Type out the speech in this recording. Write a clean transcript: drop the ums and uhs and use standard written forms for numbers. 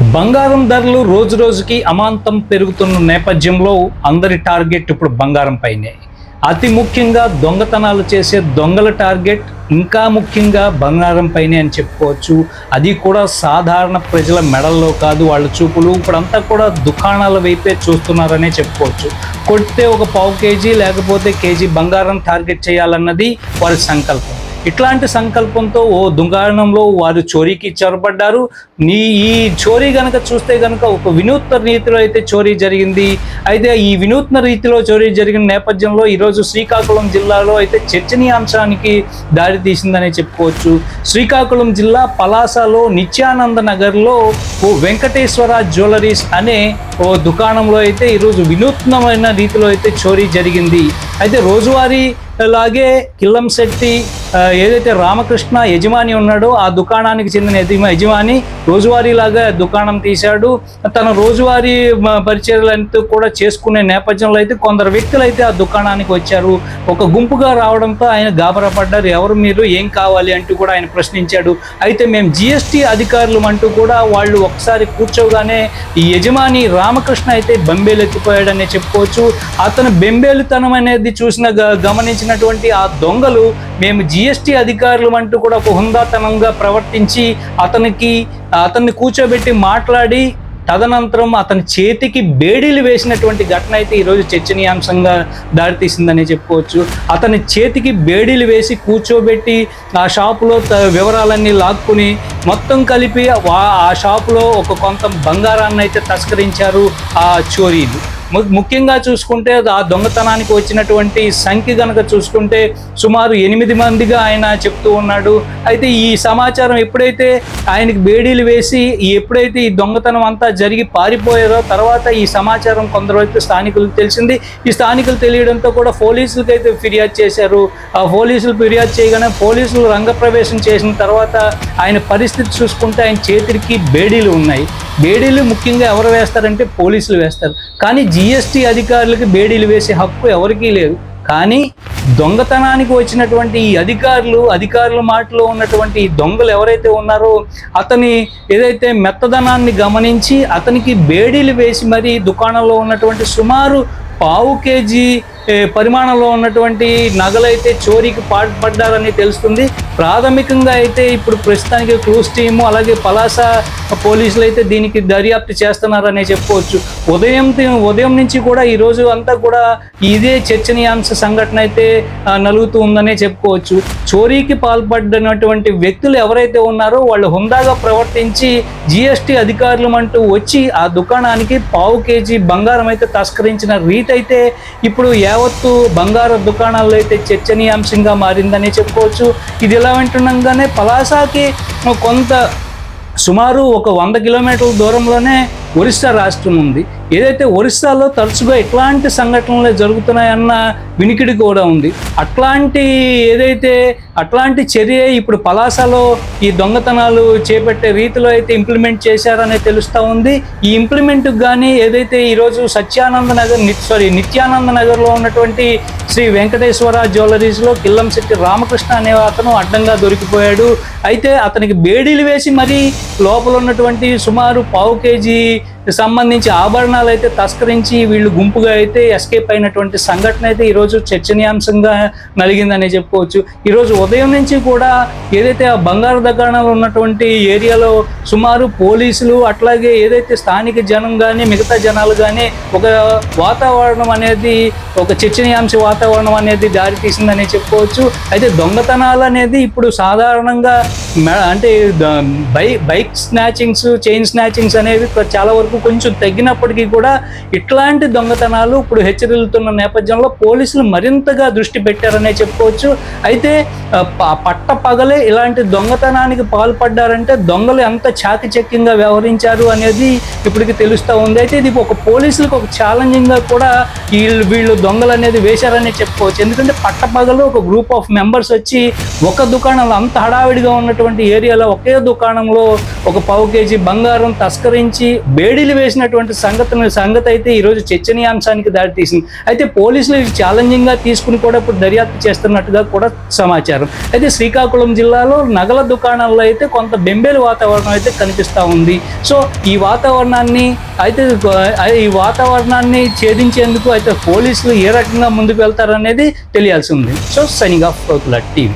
బంగారం ధరలు రోజు రోజుకి అమాంతం పెరుగుతున్న నేపథ్యంలో అందరి టార్గెట్ ఇప్పుడు బంగారం పైనే. అతి ముఖ్యంగా దొంగతనాలు చేసే దొంగల టార్గెట్ ఇంకా ముఖ్యంగా బంగారం పైనే అని చెప్పుకోవచ్చు. అది కూడా సాధారణ ప్రజల మెడల్లో కాదు, వాళ్ళ చూపులు ఇప్పుడంతా కూడా దుకాణాల వైపే చూస్తున్నారనే చెప్పుకోవచ్చు. కొడితే ఒక పావు కేజీ లేకపోతే కేజీ బంగారం టార్గెట్ చేయాలన్నది వారి సంకల్పం. ఇట్లాంటి సంకల్పంతో ఓ దుకాణంలో వారు చోరీకి చొరబడ్డారు. ఈ చోరీ గనక చూస్తే గనక ఒక వినూత్న రీతిలో అయితే చోరీ జరిగింది. అయితే ఈ వినూత్న రీతిలో చోరీ జరిగిన నేపథ్యంలో ఈరోజు శ్రీకాకుళం జిల్లాలో అయితే చర్చనీయాంశానికి దారి తీసిందనే చెప్పుకోవచ్చు. శ్రీకాకుళం జిల్లా పలాసలో నిత్యానంద నగర్లో ఓ వెంకటేశ్వర జ్యువెలరీస్ అనే ఓ దుకాణంలో అయితే ఈరోజు వినూత్నమైన రీతిలో అయితే చోరీ జరిగింది. అయితే రోజువారీ అలాగే కిల్లంశెట్టి ఏదైతే రామకృష్ణ యజమాని ఉన్నాడో ఆ దుకాణానికి చెందిన యజమాని రోజువారీలాగా దుకాణం తీశాడు. తన రోజువారీ పరిచయాలంతా కూడా చేసుకునే నేపథ్యంలో అయితే కొందరు వ్యక్తులు అయితే ఆ దుకాణానికి వచ్చారు. ఒక గుంపుగా రావడంతో ఆయన గాబరా పడ్డారు. ఎవరు మీరు, ఏం కావాలి అంటూ కూడా ఆయన ప్రశ్నించాడు. అయితే మేము జిఎస్టీ అధికారులు అంటూ కూడా వాళ్ళు ఒకసారి కూర్చోగానే ఈ యజమాని రామకృష్ణ అయితే బెంబేలెత్తిపోయాడనే చెప్పుకోవచ్చు. అతను బెంబేలుతనం అనేది గమనించినటువంటి ఆ దొంగలు మేము జిఎస్టీ అధికారులు అంటూ కూడా ఒక హుందాతనంగా ప్రవర్తించి అతన్ని కూర్చోబెట్టి మాట్లాడి తదనంతరం అతని చేతికి బేడీలు వేసినటువంటి ఘటన అయితే ఈరోజు చర్చనీయాంశంగా దారితీసిందని చెప్పుకోవచ్చు. అతని చేతికి బేడీలు వేసి కూర్చోబెట్టి ఆ షాపులో వివరాలన్నీ లాక్కుని మొత్తం కలిపి ఆ షాపులో ఒక కొంత బంగారాన్ని అయితే తస్కరించారు ఆ చోరీలు. ముఖ్యంగా చూసుకుంటే ఆ దొంగతనానికి వచ్చినటువంటి సంఖ్య కనుక చూసుకుంటే సుమారు 8 మందిగా ఆయన చెప్తూ ఉన్నాడు. అయితే ఈ సమాచారం ఎప్పుడైతే ఆయనకి బేడీలు వేసి ఎప్పుడైతే ఈ దొంగతనం అంతా జరిగి పారిపోయారో తర్వాత ఈ సమాచారం కొందరు వైపు స్థానికులు తెలిసింది. ఈ స్థానికులు తెలియడంతో కూడా పోలీసులకు అయితే ఫిర్యాదు చేశారు. ఆ పోలీసులు ఫిర్యాదు చేయగానే పోలీసులు రంగప్రవేశం చేసిన తర్వాత ఆయన పరిస్థితి చూసుకుంటే ఆయన చేతికి బేడీలు ఉన్నాయి. బేడీలు ముఖ్యంగా ఎవరు వేస్తారంటే పోలీసులు వేస్తారు. కానీ జిఎస్టీ అధికారులకు బేడీలు వేసే హక్కు ఎవరికీ లేదు. కానీ దొంగతనానికి వచ్చినటువంటి ఈ అధికారుల మాటలో ఉన్నటువంటి ఈ దొంగలు ఎవరైతే ఉన్నారో అతని ఏదైతే మెత్తదనాన్ని గమనించి అతనికి బేడీలు వేసి మరి దుకాణంలో ఉన్నటువంటి సుమారు పావు కేజీ పరిమాణంలో ఉన్నటువంటి నగలైతే చోరీకి పాల్పడ్డారని తెలుస్తుంది. ప్రాథమికంగా అయితే ఇప్పుడు ప్రస్తుతానికి క్లూస్ టీము అలాగే పలాస పోలీసులు అయితే దీనికి దర్యాప్తు చేస్తున్నారనే చెప్పుకోవచ్చు. ఉదయం నుంచి కూడా ఈరోజు అంతా కూడా ఇదే చర్చనీయాంశ సంఘటన అయితే నలుగుతూ ఉందనే చెప్పుకోవచ్చు. చోరీకి పాల్పడినటువంటి వ్యక్తులు ఎవరైతే ఉన్నారో వాళ్ళు హుందాగా ప్రవర్తించి జిఎస్టీ అధికారులు అంటూ వచ్చి ఆ దుకాణానికి పావు కేజీ బంగారం అయితే తస్కరించిన రీతి అయితే ఇప్పుడు యావత్తు బంగారు దుకాణాల్లో అయితే చర్చనీయాంశంగా మారిందని చెప్పుకోవచ్చు. ఇది ఎలా వింటుండగానే పలాసాకి కొంత సుమారు ఒక 100 కిలోమీటర్ల దూరంలోనే ఒరిస్సా రాష్ట్రం ఉంది. ఏదైతే ఒరిస్సాలో తరచుగా ఇట్లాంటి సంఘటనలు జరుగుతున్నాయన్న వినికిడి కూడా ఉంది. అట్లాంటి చర్య ఇప్పుడు పలాసలో ఈ దొంగతనాలు చేపట్టే రీతిలో అయితే ఇంప్లిమెంట్ చేశారనే తెలుస్తూ ఉంది. ఈ ఇంప్లిమెంట్కి కానీ ఏదైతే ఈరోజు నిత్యానంద నగర్లో ఉన్నటువంటి శ్రీ వెంకటేశ్వర జ్యువెలరీస్లో కిల్లంశెట్టి రామకృష్ణ అనే అతను అడ్డంగా దొరికిపోయాడు. అయితే అతనికి బేడీలు వేసి మరీ లోపల ఉన్నటువంటి సుమారు పావు కేజీ సంబంధించి ఆభరణాలు అయితే తస్కరించి వీళ్ళు గుంపుగా అయితే ఎస్కేప్ అయినటువంటి సంఘటన అయితే ఈరోజు చర్చనీయాంశంగా నలిగిందని చెప్పుకోవచ్చు. ఈరోజు ఉదయం నుంచి కూడా ఏదైతే ఆ బంగారు దుకాణాలు ఉన్నటువంటి ఏరియాలో సుమారు పోలీసులు అట్లాగే ఏదైతే స్థానిక జనం కానీ మిగతా జనాలు కానీ ఒక వాతావరణం అనేది ఒక చర్చనీయాంశ వాతావరణం అనేది దారి తీసిందని చెప్పుకోవచ్చు. అయితే దొంగతనాలు అనేది ఇప్పుడు సాధారణంగా అంటే బైక్ స్నాచింగ్స్, చైన్ స్నాచింగ్స్ అనేవి చాలా వరకు కొంచెం తగ్గినప్పటికీ కూడా ఇట్లాంటి దొంగతనాలు ఇప్పుడు హెచ్చరిల్లుతున్న నేపథ్యంలో పోలీసులు మరింతగా దృష్టి పెట్టారనే చెప్పుకోవచ్చు. అయితే పట్టపగలే ఇలాంటి దొంగతనానికి పాల్పడ్డారంటే దొంగలు ఎంత చాకచక్యంగా వ్యవహరించారు అనేది ఇప్పటికి తెలుస్తూ ఉంది. అయితే ఇది ఒక పోలీసులకు ఒక ఛాలెంజింగ్గా కూడా వీళ్ళు దొంగలు అనేది వేశారనే చెప్పుకోవచ్చు. ఎందుకంటే పట్టపగలు ఒక గ్రూప్ ఆఫ్ మెంబర్స్ వచ్చి ఒక దుకాణంలో అంత హడావిడిగా ఉన్నటువంటి ఏరియాలో ఒకే దుకాణంలో ఒక పావు కేజీ బంగారం తస్కరించి బేడీ కమ్మీలు వేసినటువంటి సంగతి అయితే ఈరోజు చర్చనీయాంశానికి దారితీసింది. అయితే పోలీసులు ఇది ఛాలెంజింగ్గా తీసుకుని కూడా ఇప్పుడు దర్యాప్తు చేస్తున్నట్టుగా కూడా సమాచారం. అయితే శ్రీకాకుళం జిల్లాలో నగల దుకాణాల్లో అయితే కొంత బెంబేలు వాతావరణం అయితే కనిపిస్తూ ఉంది. సో ఈ వాతావరణాన్ని ఛేదించేందుకు అయితే పోలీసులు ఏ రకంగా ముందుకు వెళ్తారనేది తెలియాల్సి ఉంది. So signing off team.